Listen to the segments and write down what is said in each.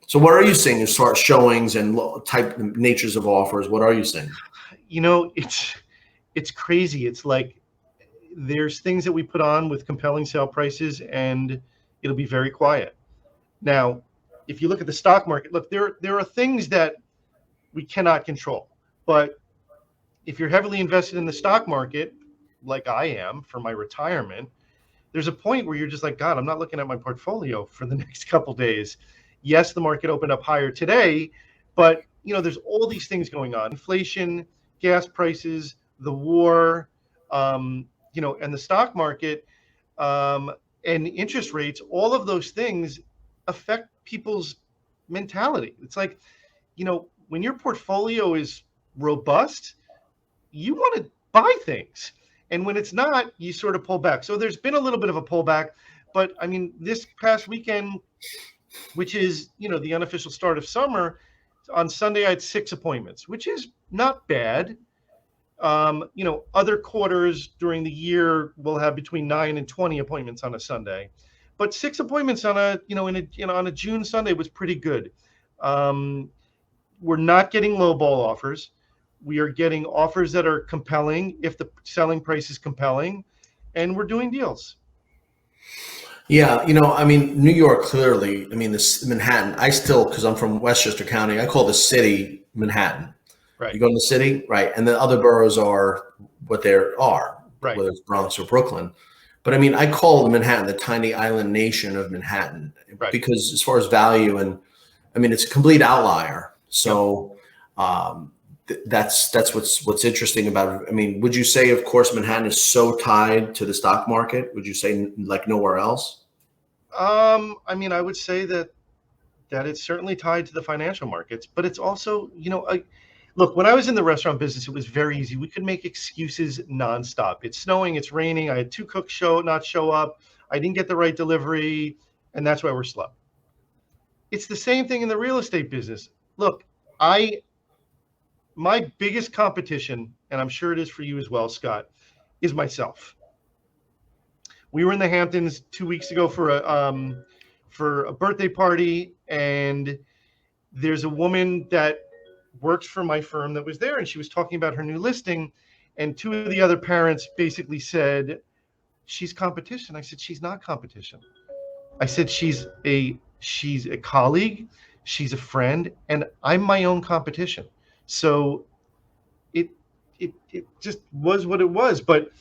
So what are you seeing as far as showings and type natures of offers? What are you seeing? It's crazy. It's like there's things that we put on with compelling sale prices, and it'll be very quiet. Now, if you look at the stock market, look, there are things that we cannot control. But if you're heavily invested in the stock market, like I am for my retirement, there's a point where you're just like, God, I'm not looking at my portfolio for the next couple days. Yes, the market opened up higher today, but there's all these things going on: inflation, gas prices, the war, and the stock market, um, and interest rates. All of those things affect people's mentality. It's like, when your portfolio is robust, you want to buy things. And when it's not, you sort of pull back. So there's been a little bit of a pullback. But I mean, this past weekend, which is, the unofficial start of summer, on Sunday, I had 6 appointments, which is not bad. Other quarters during the year will have between 9 and 20 appointments on a Sunday. But 6 appointments on on a June Sunday was pretty good. We're not getting lowball offers. We are getting offers that are compelling if the selling price is compelling, and we're doing deals. Yeah, I mean, New York, clearly, I mean, this Manhattan, I still, because I'm from Westchester County, I call the city Manhattan. Right. You go in the city, right? And the other boroughs are what they are, right. Whether it's Bronx or Brooklyn. But I mean, I call Manhattan the tiny island nation of Manhattan, right. because as far as value, and I mean, it's a complete outlier. So that's what's interesting about it. I mean, would you say, of course, Manhattan is so tied to the stock market? Would you say like nowhere else? I mean, I would say that it's certainly tied to the financial markets, but it's also, look, when I was in the restaurant business, it was very easy. We could make excuses nonstop. It's snowing, it's raining. I had 2 cooks not show up. I didn't get the right delivery, and that's why we're slow. It's the same thing in the real estate business. Look, my biggest competition, and I'm sure it is for you as well, Scott, is myself. We were in the Hamptons 2 weeks ago for a birthday party, and there's a woman that works for my firm that was there, and she was talking about her new listing, and 2 of the other parents basically said, she's competition. I said, she's not competition. I said, she's a colleague, she's a friend, and I'm my own competition. So it just was what it was. But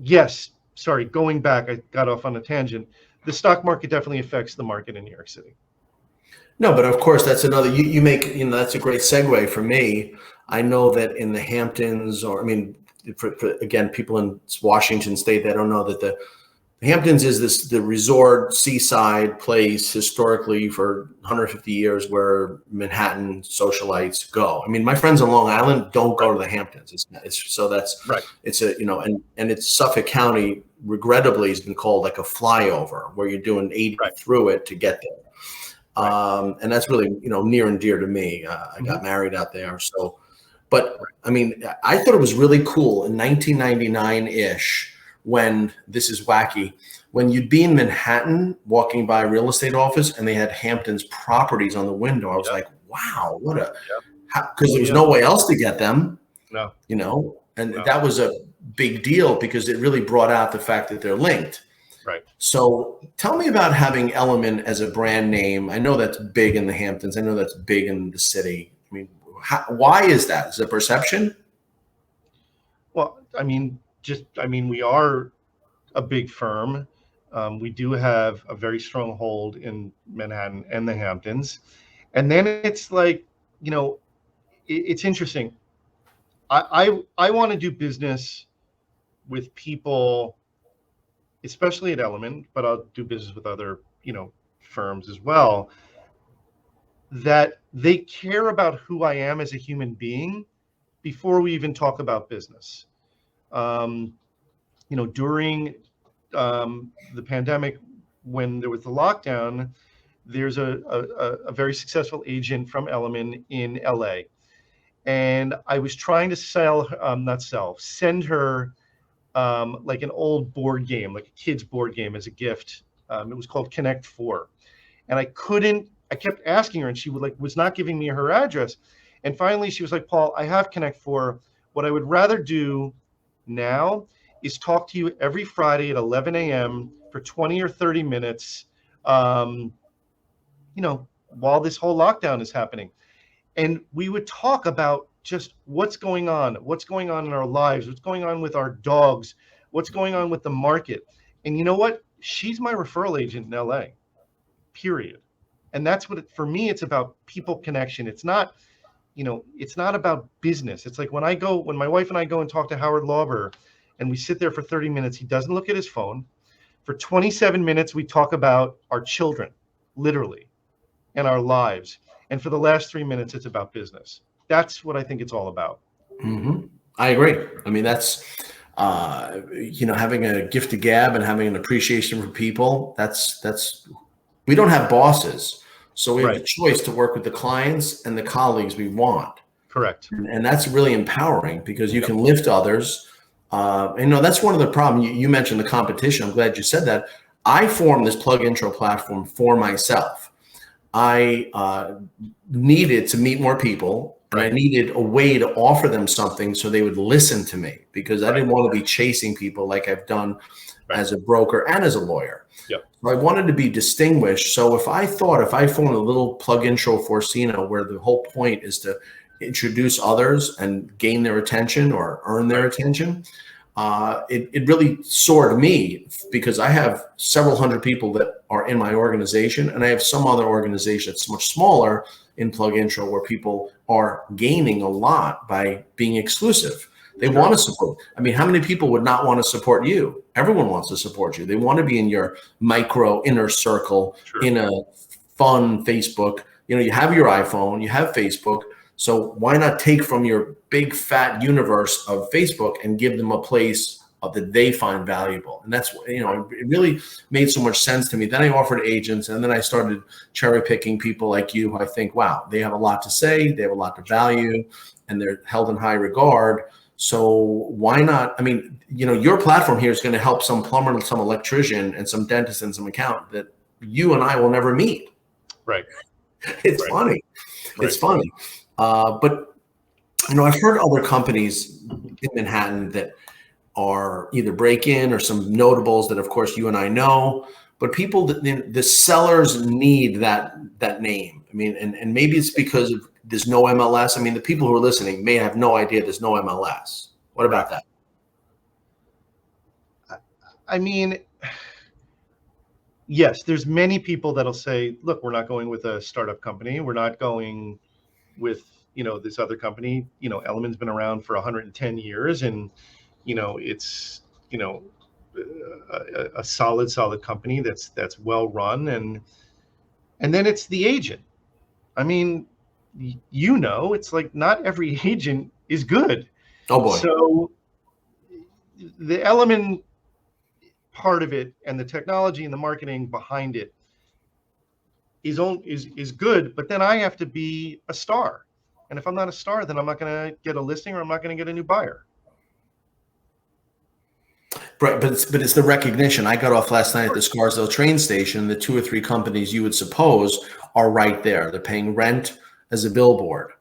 yes, sorry, going back, I got off on a tangent. The stock market definitely affects the market in New York City. No, but of course, that's another, you make, that's a great segue for me. I know that in the Hamptons, or I mean, again, people in Washington State, they don't know that the Hamptons is the resort seaside place historically for 150 years where Manhattan socialites go. I mean, my friends on Long Island don't go to the Hamptons. It's so that's right. It's and it's Suffolk County, regrettably, has been called like a flyover, where you're doing 80 through it to get there. And that's really, near and dear to me. I got married out there. So, but I mean, I thought it was really cool in 1999-ish, when this is wacky, when you'd be in Manhattan walking by a real estate office and they had Hamptons properties on the window. I was like, wow, what because there was no way else to get them. No. And that was a big deal because it really brought out the fact that they're linked. Right. So tell me about having Elliman as a brand name. I know that's big in the Hamptons. I know that's big in the city. I mean, why is that? Is it perception? Well, I mean, we are a big firm. We do have a very strong hold in Manhattan and the Hamptons. And then it's like, it's interesting. I want to do business with people, especially at Elliman, but I'll do business with other, firms as well, that they care about who I am as a human being before we even talk about business. During the pandemic, when there was the lockdown, there's a very successful agent from Elliman in LA. And I was trying to send her like an old board game, like a kid's board game, as a gift. It was called Connect 4. And I kept asking her, and she was not giving me her address. And finally she was like, Paul, I have Connect 4. What I would rather do now is talk to you every Friday at 11 a.m. for 20 or 30 minutes, while this whole lockdown is happening. And we would talk about just what's going on in our lives, what's going on with our dogs, what's going on with the market. And you know what? She's my referral agent in LA, period. And that's for me, it's about people connection. It's not about business. It's like when my wife and I go and talk to Howard Lauber and we sit there for 30 minutes, he doesn't look at his phone. For 27 minutes, we talk about our children, literally, and our lives. And for the last 3 minutes, it's about business. That's what I think it's all about. Mm-hmm. I agree. I mean, that's, having a gift to gab and having an appreciation for people. We don't have bosses. So we have the choice to work with the clients and the colleagues we want. Correct. And that's really empowering because you can lift others. That's one of the problems. You mentioned the competition. I'm glad you said that. I formed this PlugIntro platform for myself. I needed to meet more people, and I needed a way to offer them something so they would listen to me, because I didn't want to be chasing people like I've done as a broker and as a lawyer. So I wanted to be distinguished. So if I formed a little PlugIntro Forcino where the whole point is to introduce others and gain their attention or earn their attention, it really soared me, because I have several hundred people that are in my organization, and I have some other organization that's much smaller in PlugIntro where people are gaining a lot by being exclusive. They want to support. I mean, how many people would not want to support you? Everyone wants to support you. They want to be in your micro inner circle in a fun Facebook. You have your iPhone, you have Facebook. So why not take from your big fat universe of Facebook and give them a place that they find valuable? And that's, it really made so much sense to me. Then I offered agents, and then I started cherry picking people like you who I think, wow, they have a lot to say, they have a lot to value, and they're held in high regard. So why not? I mean, your platform here is going to help some plumber, some electrician, and some dentist and some accountant that you and I will never meet. Right. It's funny. It's funny. But I've heard other companies in Manhattan that are either break-in or some notables that, of course, you and I know. But people, the sellers need that name. I mean, and maybe it's because there's no MLS. I mean, the people who are listening may have no idea there's no MLS. What about that? I mean, yes, there's many people that'll say, look, we're not going with a startup company. We're not going with, this other company. Elliman's been around for 110 years, and, it's, a solid company that's well run. And then it's the agent. I mean, it's like not every agent is good. Oh boy. So the Elliman part of it and the technology and the marketing behind it is good, but then I have to be a star. And if I'm not a star, then I'm not going to get a listing, or I'm not going to get a new buyer. Right, but it's the recognition. I got off last night at the Scarsdale train station. The 2 or 3 companies you would suppose are right there. They're paying rent as a billboard.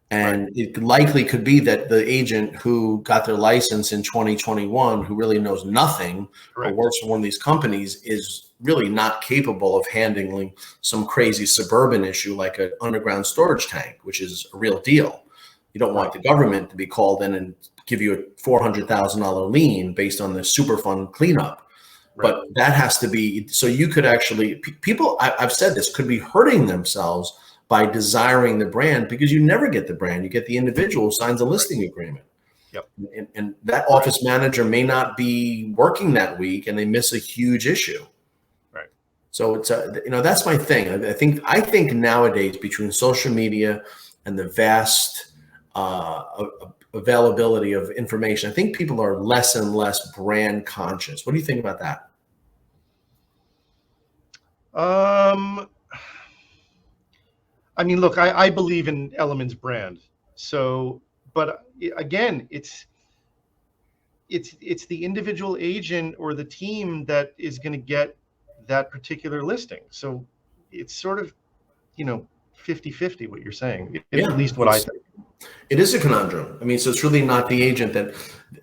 And it likely could be that the agent who got their license in 2021, who really knows nothing or works for one of these companies, is really not capable of handling some crazy suburban issue like an underground storage tank, which is a real deal. You don't want the government to be called in and give you a $400,000 lien based on the Superfund cleanup. But that has to be, so you could actually, people, I've said this, could be hurting themselves by desiring the brand, because you never get the brand. You get the individual who signs a listing agreement. And that office manager may not be working that week, and they miss a huge issue. So it's that's my thing. I think nowadays, between social media and the vast availability of information, I think people are less and less brand conscious. What do you think about that? I mean, look, I believe in Elliman's brand. So, but again, it's the individual agent or the team that is going to get that particular listing. So, it's sort of, 50-50 what you're saying, Yeah, at least what I think. it is a conundrum. I mean, so it's really not the agent that,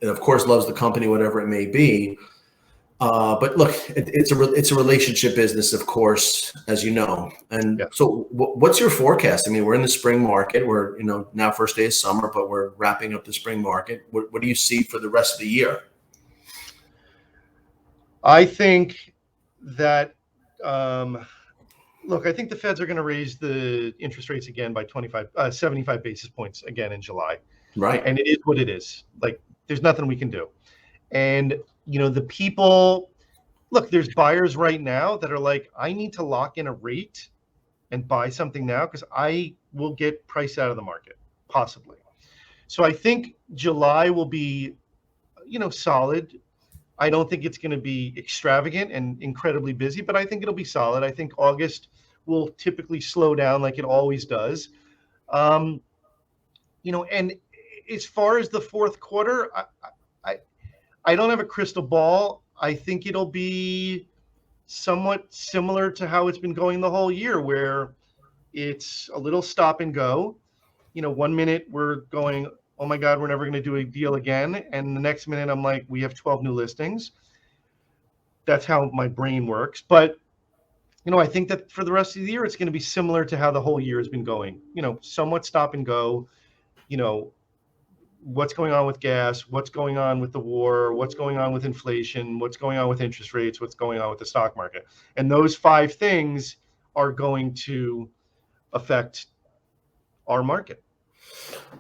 of course, loves the company, whatever it may be. But look, it's a relationship business, of course, as you know. And so what's your forecast? I mean, we're in the spring market. We're, now first day of summer, but we're wrapping up the spring market. What do you see for the rest of the year? I think that, look, I think the Feds are going to raise the interest rates again by 75 basis points again in July. Right. And it is what it is. Like, there's nothing we can do. And, the people, look, there's buyers right now that are like, I need to lock in a rate and buy something now because I will get priced out of the market, possibly. So I think July will be, solid. I don't think it's going to be extravagant and incredibly busy, but I think it'll be solid. I think August will typically slow down like it always does. And as far as the fourth quarter, I don't have a crystal ball. I think it'll be somewhat similar to how it's been going the whole year, where it's a little stop and go. 1 minute we're going, oh my God, we're never going to do a deal again. And the next minute I'm like, we have 12 new listings. That's how my brain works. But, I think that for the rest of the year, it's going to be similar to how the whole year has been going, somewhat stop and go, what's going on with gas, what's going on with the war, what's going on with inflation, what's going on with interest rates, what's going on with the stock market. And those 5 things are going to affect our market.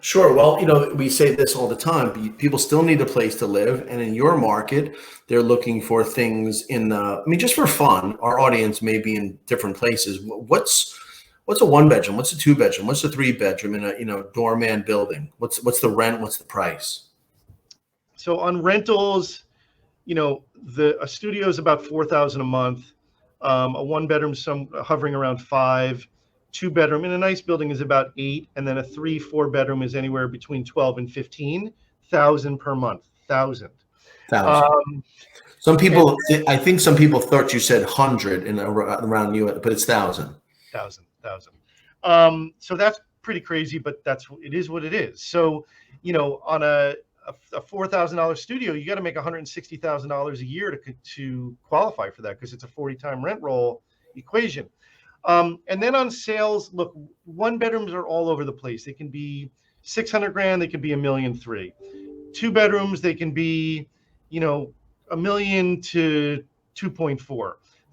Sure. Well, we say this all the time. People still need a place to live. And in your market, they're looking for things just for fun. Our audience may be in different places. What's a 1-bedroom? What's a 2-bedroom? What's a 3-bedroom in a doorman building? What's the rent? What's the price? So on rentals, a studio is about $4,000 a month. A 1-bedroom, hovering around 5. 2-bedroom in a nice building is about 8, and then a 3-4-bedroom is anywhere between 12 and 15,000 per month. 1,000. Some people, I think some people thought you said 100 around you, but it's 1,000. 1,000. So that's pretty crazy, but it is what it is. So, on a $4,000 studio, you got to make $160,000 a year to qualify for that because it's a 40-time rent roll equation. And then on sales, look, 1-bedrooms are all over the place. They can be $600,000. They can be $1.3 million. 2-bedrooms, they can be, $1 million to 2.4.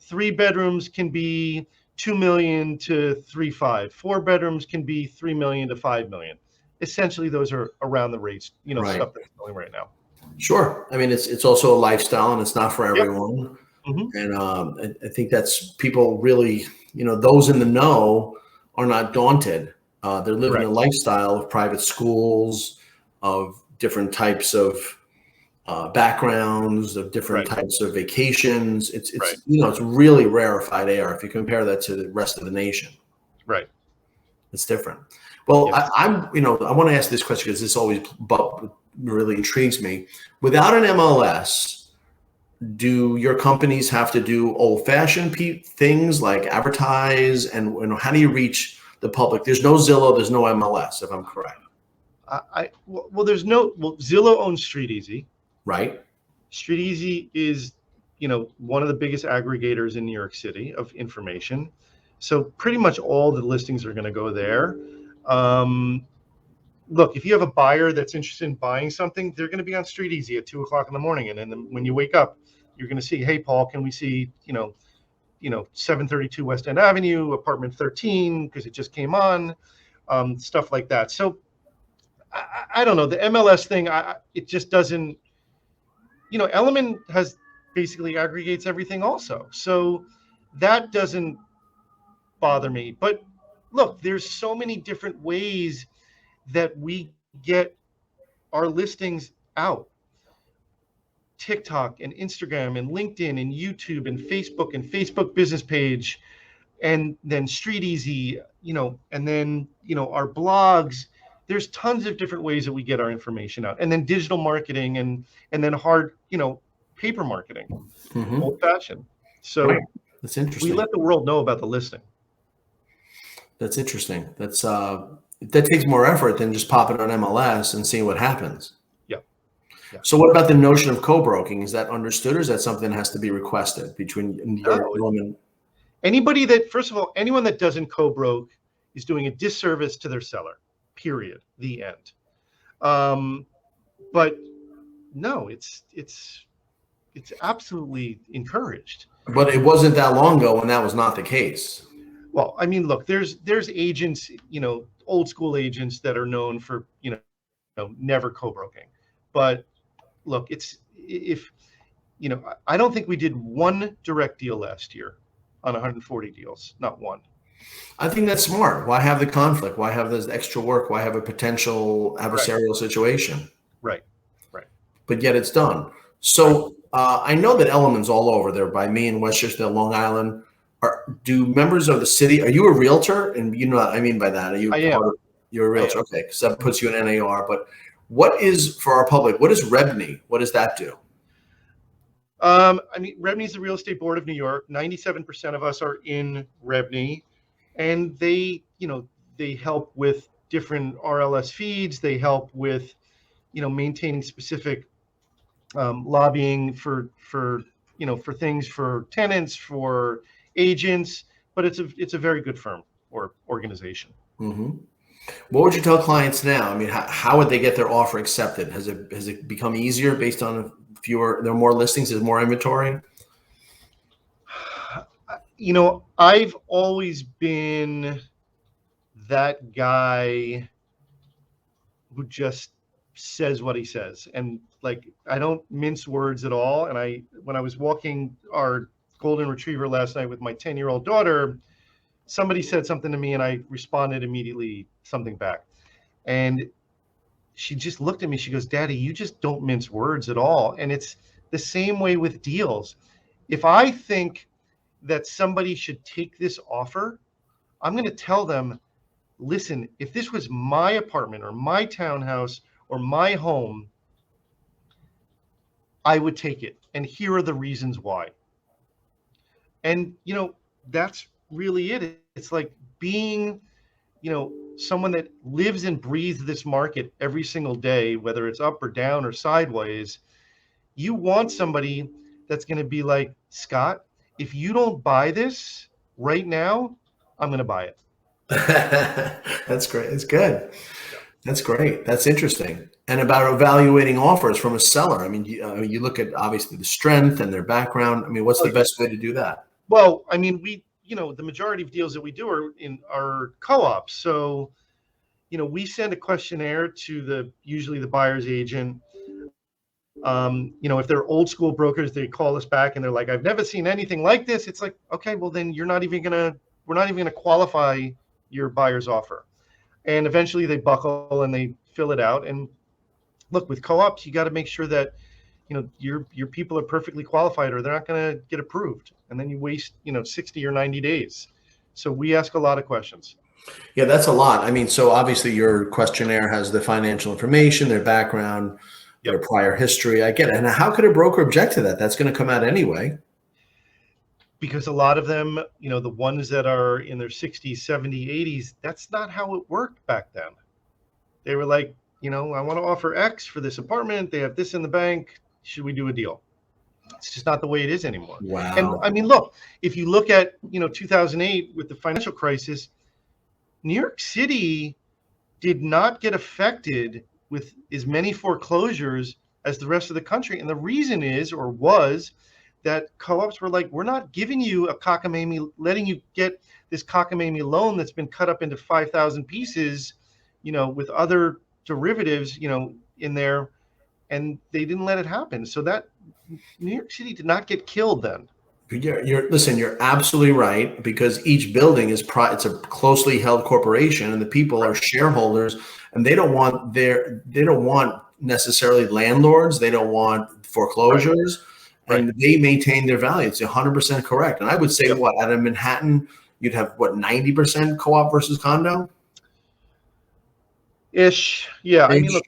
3-bedrooms can be $2 million to 3.5. 4-bedrooms can be $3 million to 5 million. Essentially, those are around the rates, right. Stuff that's going right now. Sure. I mean, it's also a lifestyle, and it's not for everyone. Yep. Mm-hmm. And I think that's people really, those in the know are not daunted. They're living a lifestyle of private schools, of different types of backgrounds, of different types of vacations. It's it's really rarefied air if you compare that to the rest of the nation. Right. It's different. Well, I want to ask this question because this always really intrigues me. Without an MLS, do your companies have to do old-fashioned things like advertise, and how do you reach the public? There's no Zillow, there's no MLS, if I'm correct. Zillow owns StreetEasy. Right. StreetEasy is, one of the biggest aggregators in New York City of information. So pretty much all the listings are going to go there. Look, if you have a buyer that's interested in buying something, they're going to be on StreetEasy at 2:00 in the morning. And then when you wake up, you're going to see, hey, Paul, can we see, 732 West End Avenue, apartment 13, because it just came on, stuff like that. So I don't know. The MLS thing, it just doesn't, Elliman has basically aggregates everything also. So that doesn't bother me. But look, there's so many different ways that we get our listings out. TikTok and Instagram and LinkedIn and YouTube and Facebook business page, and then StreetEasy, and then, our blogs. There's tons of different ways that we get our information out, and then digital marketing and then hard, paper marketing, old fashioned. So that's interesting. We let the world know about the listing. That's interesting. That takes more effort than just popping on MLS and seeing what happens. Yeah. Yeah. So what about the notion of co-broking? Is that understood, or is that something that has to be requested between your woman? Anybody that, first of all, anyone that doesn't co-broke is doing a disservice to their seller, period, the end. But no, it's absolutely encouraged. But it wasn't that long ago when that was not the case. Well, I mean, look, there's agents, old school agents that are known for, never co-broking. But look, I don't think we did one direct deal last year on 140 deals, not one. I think that's smart. Why have the conflict? Why have this extra work? Why have a potential adversarial situation? Right. But yet it's done. So I know that Elliman's all over there by me in Westchester, Long Island. Do members of the city, are you a realtor? And you know what I mean by that. You're a realtor. Okay, because that puts you in NAR. But what is, for our public, what is REBNY? What does that do? REBNY is the Real Estate Board of New York. 97% of us are in REBNY, and they help with different RLS feeds. They help with, maintaining specific lobbying for things for tenants, for agents. But it's a very good firm or organization. Mm-hmm. What would you tell clients now? I mean, how would they get their offer accepted? Has it become easier based on there are more listings, there's more inventory? I've always been that guy who just says what he says, and I don't mince words at all. And when I was walking our golden retriever last night with my 10-year-old daughter, somebody said something to me and I responded immediately something back, and she just looked at me. She goes, "Daddy, you just don't mince words at all." And it's the same way with deals. If I think that somebody should take this offer, I'm going to tell them, listen, if this was my apartment or my townhouse or my home, I would take it. And here are the reasons why. And, that's really it. It's like being, someone that lives and breathes this market every single day, whether it's up or down or sideways. You want somebody that's going to be like, Scott, if you don't buy this right now, I'm going to buy it. That's great. It's good. That's great. That's interesting. And about evaluating offers from a seller. I mean, you look at obviously the strength and their background. I mean, what's the best way to do that? Well, I mean, the majority of deals that we do are co-ops. So, we send a questionnaire to usually the buyer's agent. If they're old school brokers, they call us back and they're like, I've never seen anything like this. It's like, okay, well then we're not even gonna qualify your buyer's offer. And eventually they buckle and they fill it out. And look, with co-ops, you got to make sure that, your people are perfectly qualified or they're not going to get approved. And then you waste, 60 or 90 days. So we ask a lot of questions. Yeah, that's a lot. I mean, so obviously your questionnaire has the financial information, their background, their prior history. I get it. And how could a broker object to that? That's going to come out anyway. Because a lot of them, the ones that are in their 60s, 70s, 80s, that's not how it worked back then. They were like, I want to offer X for this apartment. They have this in the bank. Should we do a deal? It's just not the way it is anymore. Wow. And I mean, look, if you look at, 2008 with the financial crisis, New York City did not get affected with as many foreclosures as the rest of the country. And the reason was that co-ops were like, we're not giving you a cockamamie, letting you get this cockamamie loan that's been cut up into 5,000 pieces, with other derivatives, in there. And they didn't let it happen. So that New York City did not get killed then. You're absolutely right, because each building it's a closely held corporation and the people are shareholders, and they don't want necessarily landlords. They don't want foreclosures, and they maintain their value. It's 100% correct. And I would say out of Manhattan, you'd have 90% co-op versus condo? Ish. Yeah. I mean, look,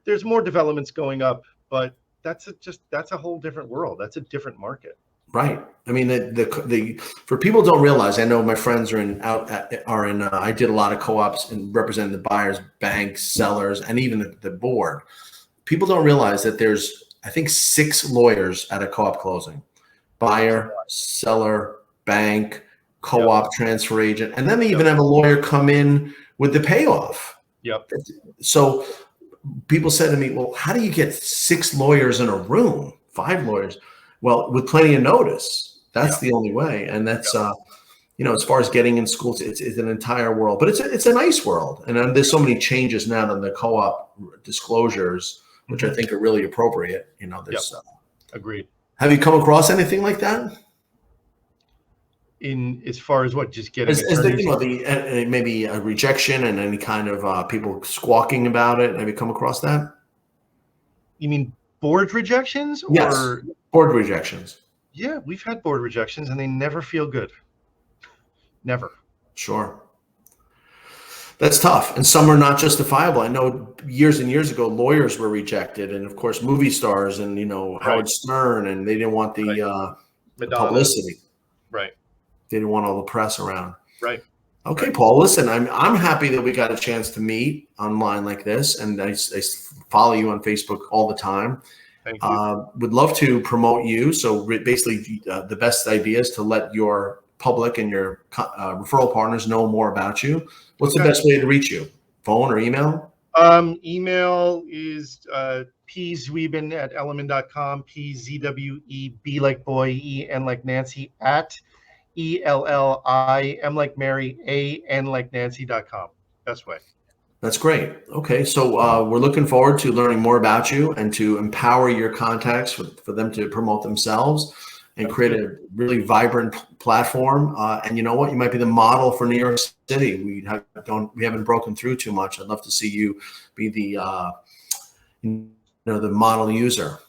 there's more developments going up, but that's a whole different world. That's a different market. Right. I mean, for people who don't realize, I know my friends are I did a lot of co-ops and representing the buyers, banks, sellers, and even the board. People don't realize that there's, I think, 6 lawyers at a co-op closing: buyer, seller, bank, co-op, transfer agent, and then they even have a lawyer come in with the payoff. Yep. So people said to me, well, how do you get 6 lawyers in a room, 5 lawyers? Well, with plenty of notice. That's the only way. And that's, as far as getting in schools, it's an entire world, but it's a nice world. And there's so many changes now in the co-op disclosures, which I think are really appropriate. There's agreed. Have you come across anything like that? In as far as what, just getting maybe a rejection and any kind of people squawking about it. Have you come across that? You mean board rejections? Yes, board rejections. Yeah, we've had board rejections and they never feel good. Never. Sure. That's tough. And some are not justifiable. I know years and years ago, lawyers were rejected, and of course, movie stars and, Howard Stern, and they didn't want the publicity. Right. They didn't want all the press around. Right. Okay, Paul, listen, I'm happy that we got a chance to meet online like this, and I follow you on Facebook all the time. Thank you. Would love to promote you. So basically, the best idea is to let your public and your referral partners know more about you. What's the best way to reach you? Phone or email? Email is pzweben@elliman.com, PZWEB like boy, EN like Nancy, at ELLIM like Mary, AN like Nancy.com. Best way. That's great. Okay, so we're looking forward to learning more about you and to empower your contacts for them to promote themselves and create a really vibrant platform. And you know what? You might be the model for New York City. We haven't broken through too much. I'd love to see you be the the model user.